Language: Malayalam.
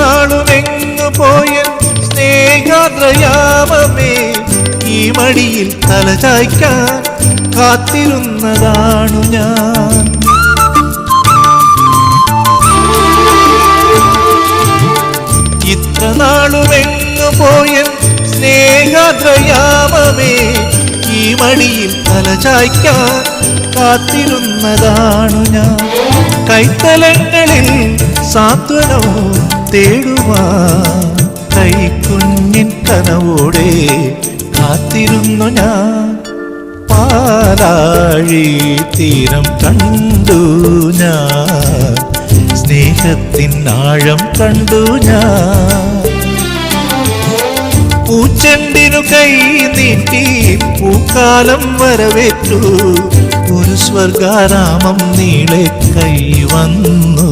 നാളുമെങ്ങു പോയ സ്നേഹാദ്രയാമമേ, ഈ മടിയിൽ തലചായ്ക്കാൻ കാത്തിരുന്നതാണു ഞാൻ. ഇത്ര നാളുമെങ്ങു പോയ സ്നേഹാദ്രയാമമേ, ഈ മടിയിൽ തലചായ്ക്കാൻ കാത്തിരുന്നതാണു ഞാൻ. കൈത്തലങ്ങളിൽ സാന്ത്വനവും തേടുവാൻ കൈക്കുഞ്ഞിൻ കനവോടെ കാത്തിരുന്നു ഞാൻ. പാലാഴി തീരം കണ്ടു ഞാൻ, സ്നേഹത്തിൻ ആഴം കണ്ടു ഞാൻ. പൂച്ചെണ്ടിനു കൈ നീട്ടി പൂക്കാലം വരവേറ്റു, ഒരു സ്വർഗാരാമം നീളെ കൈ വന്നു.